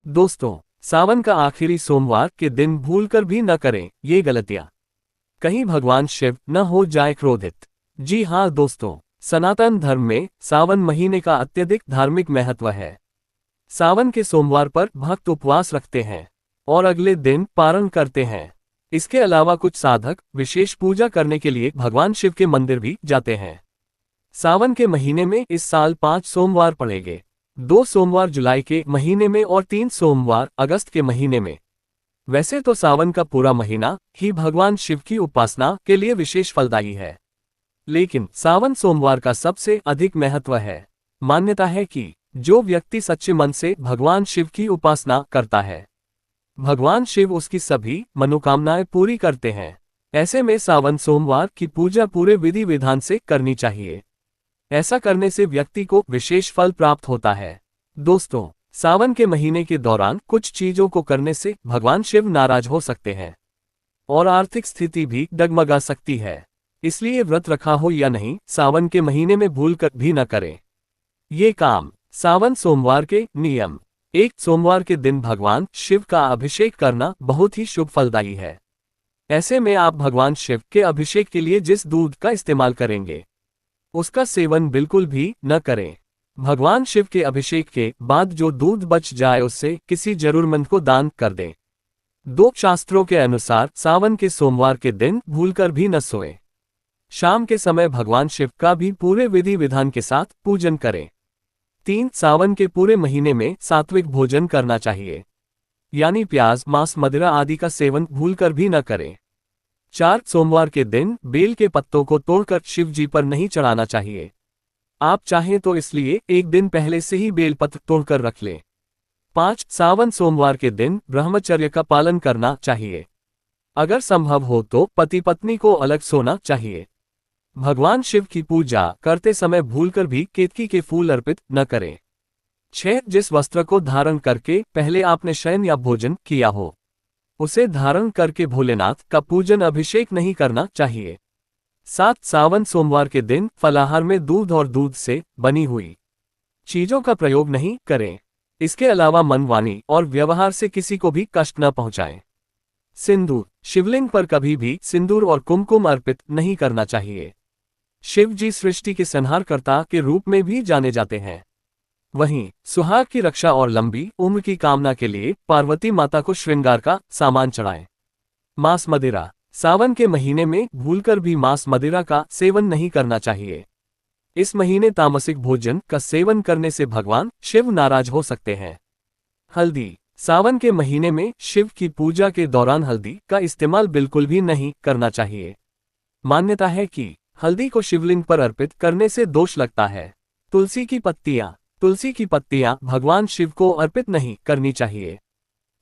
दोस्तों, सावन का आखिरी सोमवार के दिन भूलकर भी न करें ये गलतियां। कहीं भगवान शिव न हो जाए क्रोधित। जी हाँ दोस्तों, सनातन धर्म में सावन महीने का अत्यधिक धार्मिक महत्व है। सावन के सोमवार पर भक्त उपवास रखते हैं और अगले दिन पारण करते हैं। इसके अलावा कुछ साधक विशेष पूजा करने के लिए भगवान शिव के मंदिर भी जाते हैं। सावन के महीने में इस साल 5 सोमवार पड़ेंगे। 2 सोमवार जुलाई के महीने में और 3 सोमवार अगस्त के महीने में। वैसे तो सावन का पूरा महीना ही भगवान शिव की उपासना के लिए विशेष फलदायी है, लेकिन सावन सोमवार का सबसे अधिक महत्व है। मान्यता है कि जो व्यक्ति सच्चे मन से भगवान शिव की उपासना करता है, भगवान शिव उसकी सभी मनोकामनाएं पूरी करते हैं। ऐसे में सावन सोमवार की पूजा पूरे विधि विधान से करनी चाहिए। ऐसा करने से व्यक्ति को विशेष फल प्राप्त होता है। दोस्तों, सावन के महीने के दौरान कुछ चीजों को करने से भगवान शिव नाराज हो सकते हैं और आर्थिक स्थिति भी डगमगा सकती है। इसलिए व्रत रखा हो या नहीं, सावन के महीने में भूलकर भी न करें ये काम। सावन सोमवार के नियम। 1 सोमवार के दिन भगवान शिव का अभिषेक करना बहुत ही शुभ फलदायी है। ऐसे में आप भगवान शिव के अभिषेक के लिए जिस दूध का इस्तेमाल करेंगे, उसका सेवन बिल्कुल भी न करें। भगवान शिव के अभिषेक के बाद जो दूध बच जाए उससे किसी जरूरतमंद को दान कर दें। 2 शास्त्रों के अनुसार सावन के सोमवार के दिन भूलकर भी न सोएं। शाम के समय भगवान शिव का भी पूरे विधि विधान के साथ पूजन करें। 3 सावन के पूरे महीने में सात्विक भोजन करना चाहिए, यानी प्याज, मांस, मदिरा आदि का सेवन भूलकर भी न करें। 4 सोमवार के दिन बेल के पत्तों को तोड़कर शिव जी पर नहीं चढ़ाना चाहिए। आप चाहें तो इसलिए एक दिन पहले से ही बेलपत्र तोड़कर रख लें। 5 सावन सोमवार के दिन ब्रह्मचर्य का पालन करना चाहिए। अगर संभव हो तो पति पत्नी को अलग सोना चाहिए। भगवान शिव की पूजा करते समय भूलकर भी केतकी के फूल अर्पित न करें। 6 जिस वस्त्र को धारण करके पहले आपने शयन या भोजन किया हो, उसे धारण करके भोलेनाथ का पूजन अभिषेक नहीं करना चाहिए। 7 सावन सोमवार के दिन फलाहार में दूध और दूध से बनी हुई चीजों का प्रयोग नहीं करें। इसके अलावा मन, वाणी और व्यवहार से किसी को भी कष्ट न पहुंचाएं। सिंदूर। शिवलिंग पर कभी भी सिंदूर और कुमकुम अर्पित नहीं करना चाहिए। शिव जी सृष्टि के संहारकर्ता के रूप में भी जाने जाते हैं। वहीं सुहाग की रक्षा और लंबी उम्र की कामना के लिए पार्वती माता को श्रृंगार का सामान चढ़ाएं। मांस, मदिरा। सावन के महीने में भूलकर भी मांस, मदिरा का सेवन नहीं करना चाहिए। इस महीने तामसिक भोजन का सेवन करने से भगवान शिव नाराज हो सकते हैं। हल्दी। सावन के महीने में शिव की पूजा के दौरान हल्दी का इस्तेमाल बिल्कुल भी नहीं करना चाहिए। मान्यता है कि हल्दी को शिवलिंग पर अर्पित करने से दोष लगता है। तुलसी की पत्तियां। तुलसी की पत्तियां भगवान शिव को अर्पित नहीं करनी चाहिए।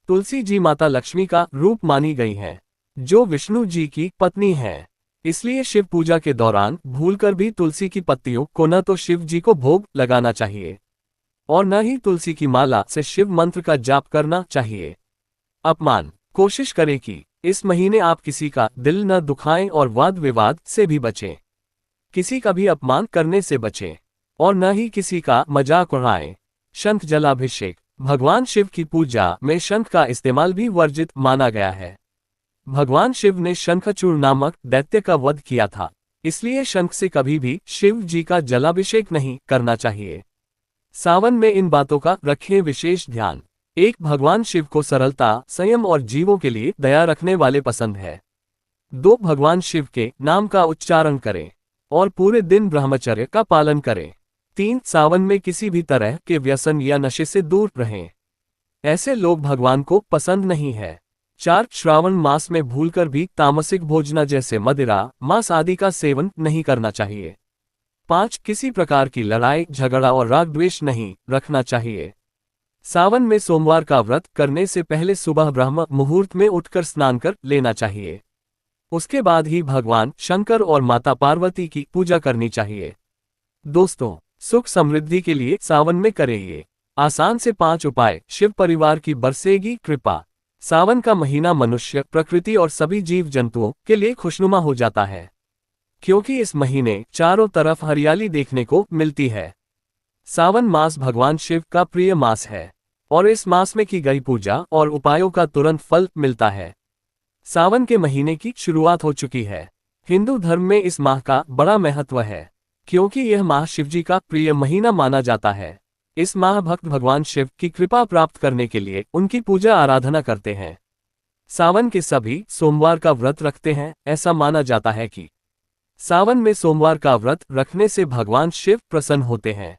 तुलसी जी माता लक्ष्मी का रूप मानी गई हैं, जो विष्णु जी की पत्नी है। इसलिए शिव पूजा के दौरान भूलकर भी तुलसी की पत्तियों को न तो शिव जी को भोग लगाना चाहिए और न ही तुलसी की माला से शिव मंत्र का जाप करना चाहिए। अपमान। कोशिश करें कि इस महीने आप किसी का दिल न दुखाएं और वाद विवाद से भी बचें। किसी का भी अपमान करने से बचें और न ही किसी का मजाक उड़ाएं। शंख जलाभिषेक। भगवान शिव की पूजा में शंख का इस्तेमाल भी वर्जित माना गया है। भगवान शिव ने शंखचूड़ नामक दैत्य का वध किया था, इसलिए शंख से कभी भी शिव जी का जलाभिषेक नहीं करना चाहिए। सावन में इन बातों का रखें विशेष ध्यान। 1 भगवान शिव को सरलता, संयम और जीवों के लिए दया रखने वाले पसंद है। 2 भगवान शिव के नाम का उच्चारण करें और पूरे दिन ब्रह्मचर्य का पालन करें। 3 सावन में किसी भी तरह के व्यसन या नशे से दूर रहें। ऐसे लोग भगवान को पसंद नहीं है। 4 श्रावण मास में भूलकर भी तामसिक भोजना जैसे मदिरा, मांस आदि का सेवन नहीं करना चाहिए। 5 किसी प्रकार की लड़ाई, झगड़ा और राग द्वेष नहीं रखना चाहिए। सावन में सोमवार का व्रत करने से पहले सुबह ब्रह्म मुहूर्त में उठकर स्नान कर लेना चाहिए। उसके बाद ही भगवान शंकर और माता पार्वती की पूजा करनी चाहिए। दोस्तों, सुख समृद्धि के लिए सावन में करें ये आसान से 5 उपाय। शिव परिवार की बरसेगी कृपा। सावन का महीना मनुष्य, प्रकृति और सभी जीव जंतुओं के लिए खुशनुमा हो जाता है, क्योंकि इस महीने चारों तरफ हरियाली देखने को मिलती है। सावन मास भगवान शिव का प्रिय मास है और इस मास में की गई पूजा और उपायों का तुरंत फल मिलता है। सावन के महीने की शुरुआत हो चुकी है। हिंदू धर्म में इस माह का बड़ा महत्व है, क्योंकि यह माह शिवजी का प्रिय महीना माना जाता है। इस माह भक्त भगवान शिव की कृपा प्राप्त करने के लिए उनकी पूजा आराधना करते हैं। सावन के सभी सोमवार का व्रत रखते हैं। ऐसा माना जाता है कि सावन में सोमवार का व्रत रखने से भगवान शिव प्रसन्न होते हैं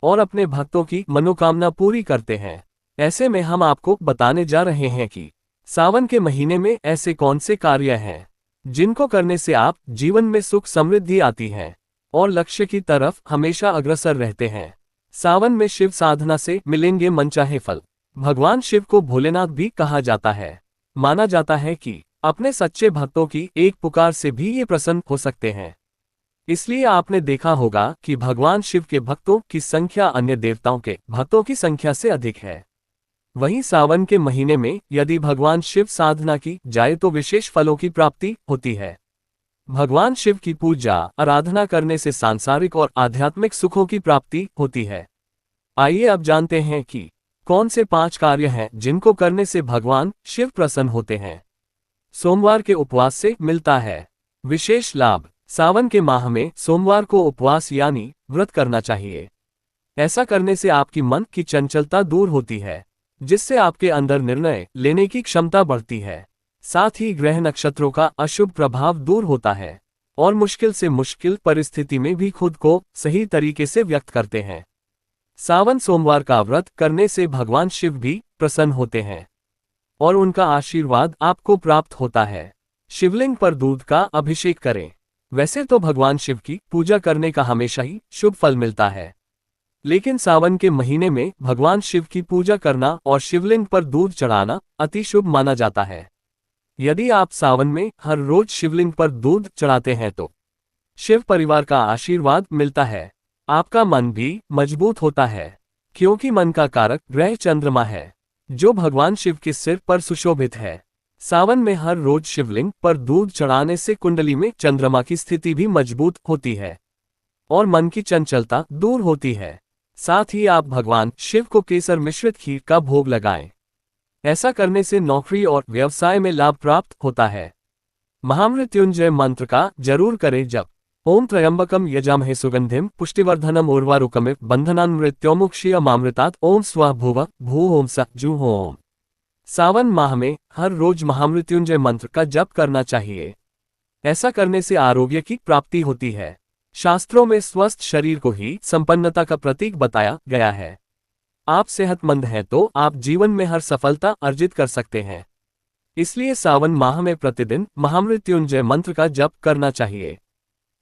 और अपने भक्तों की मनोकामना पूरी करते हैं। ऐसे में हम आपको बताने जा रहे हैं कि सावन के महीने में ऐसे कौन से कार्य हैं जिनको करने से आप जीवन में सुख समृद्धि आती है और लक्ष्य की तरफ हमेशा अग्रसर रहते हैं। सावन में शिव साधना से मिलेंगे मनचाहे फल। भगवान शिव को भोलेनाथ भी कहा जाता है। माना जाता है कि अपने सच्चे भक्तों की एक पुकार से भी ये प्रसन्न हो सकते हैं। इसलिए आपने देखा होगा कि भगवान शिव के भक्तों की संख्या अन्य देवताओं के भक्तों की संख्या से अधिक है। वहीं सावन के महीने में यदि भगवान शिव साधना की जाए तो विशेष फलों की प्राप्ति होती है। भगवान शिव की पूजा आराधना करने से सांसारिक और आध्यात्मिक सुखों की प्राप्ति होती है। आइए अब जानते हैं कि कौन से 5 कार्य हैं जिनको करने से भगवान शिव प्रसन्न होते हैं। सोमवार के उपवास से मिलता है विशेष लाभ। सावन के माह में सोमवार को उपवास यानी व्रत करना चाहिए। ऐसा करने से आपकी मन की चंचलता दूर होती है, जिससे आपके अंदर निर्णय लेने की क्षमता बढ़ती है। साथ ही ग्रह नक्षत्रों का अशुभ प्रभाव दूर होता है और मुश्किल से मुश्किल परिस्थिति में भी खुद को सही तरीके से व्यक्त करते हैं। सावन सोमवार का व्रत करने से भगवान शिव भी प्रसन्न होते हैं और उनका आशीर्वाद आपको प्राप्त होता है। शिवलिंग पर दूध का अभिषेक करें। वैसे तो भगवान शिव की पूजा करने का हमेशा ही शुभ फल मिलता है, लेकिन सावन के महीने में भगवान शिव की पूजा करना और शिवलिंग पर दूध चढ़ाना अति शुभ माना जाता है। यदि आप सावन में हर रोज शिवलिंग पर दूध चढ़ाते हैं तो शिव परिवार का आशीर्वाद मिलता है। आपका मन भी मजबूत होता है, क्योंकि मन का कारक ग्रह चंद्रमा है, जो भगवान शिव के सिर पर सुशोभित है। सावन में हर रोज शिवलिंग पर दूध चढ़ाने से कुंडली में चंद्रमा की स्थिति भी मजबूत होती है और मन की चंचलता दूर होती है। साथ ही आप भगवान शिव को केसर मिश्रित खीर का भोग लगाएं। ऐसा करने से नौकरी और व्यवसाय में लाभ प्राप्त होता है। महामृत्युंजय मंत्र का जरूर करें जप। ओम त्र्यंबकम यजामहे सुगंधिम पुष्टिवर्धनम उर्वारुकमिव बंधनान्मृत्योमुक्षीयमामृतात् ओम स्वः भुवः भूः ओम सः जुः ओम। सावन माह में हर रोज महामृत्युंजय मंत्र का जप करना चाहिए। ऐसा करने से आरोग्य की प्राप्ति होती है। शास्त्रों में स्वस्थ शरीर को ही संपन्नता का प्रतीक बताया गया है। आप सेहतमंद हैं तो आप जीवन में हर सफलता अर्जित कर सकते हैं। इसलिए सावन माह में प्रतिदिन महामृत्युंजय मंत्र का जप करना चाहिए।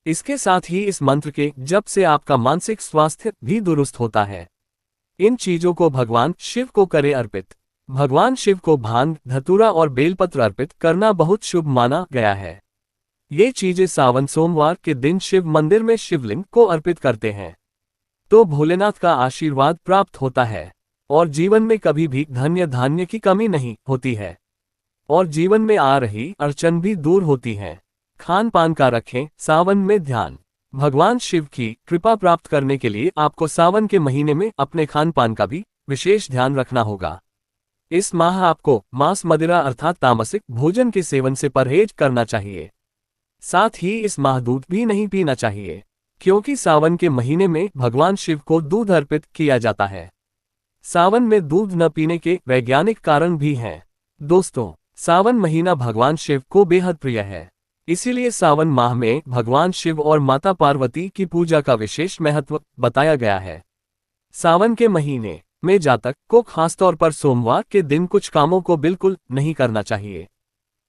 इसके साथ ही इस मंत्र के जप से आपका मानसिक स्वास्थ्य भी दुरुस्त होता है। इन चीजों को भगवान शिव को करें अर्पित। भगवान शिव को भांग, धतूरा और बेलपत्र अर्पित करना बहुत शुभ माना गया है। ये चीजें सावन सोमवार के दिन शिव मंदिर में शिवलिंग को अर्पित करते हैं तो भोलेनाथ का आशीर्वाद प्राप्त होता है और जीवन में कभी भी धन्य धान्य की कमी नहीं होती है और जीवन में आ रही अड़चन भी दूर होती है। खान पान का रखें सावन में ध्यान। भगवान शिव की कृपा प्राप्त करने के लिए आपको सावन के महीने में अपने खान पान का भी विशेष ध्यान रखना होगा। इस माह आपको मांस मदिरा अर्थात तामसिक भोजन के सेवन से परहेज करना चाहिए। साथ ही इस माह दूध भी नहीं पीना चाहिए, क्योंकि सावन के महीने में भगवान शिव को दूध अर्पित किया जाता है। सावन में दूध न पीने के वैज्ञानिक कारण भी हैं। दोस्तों, सावन महीना भगवान शिव को बेहद प्रिय है। इसीलिए सावन माह में भगवान शिव और माता पार्वती की पूजा का विशेष महत्व बताया गया है। सावन के महीने में जातक को खासतौर पर सोमवार के दिन कुछ कामों को बिल्कुल नहीं करना चाहिए,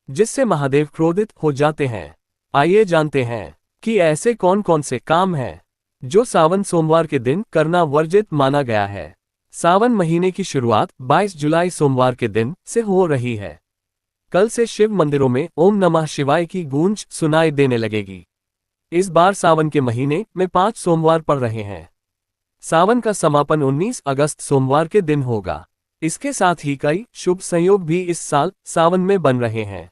जिससे महादेव क्रोधित हो जाते हैं। आइए जानते हैं कि ऐसे कौन कौन से काम हैं जो सावन सोमवार के दिन करना वर्जित माना गया है। सावन महीने की शुरुआत 22 जुलाई सोमवार के दिन से हो रही है। कल से शिव मंदिरों में ओम नमः शिवाय की गूंज सुनाई देने लगेगी। इस बार सावन के महीने में 5 सोमवार पड़ रहे हैं। सावन का समापन 19 अगस्त सोमवार के दिन होगा। इसके साथ ही कई शुभ संयोग भी इस साल सावन में बन रहे हैं।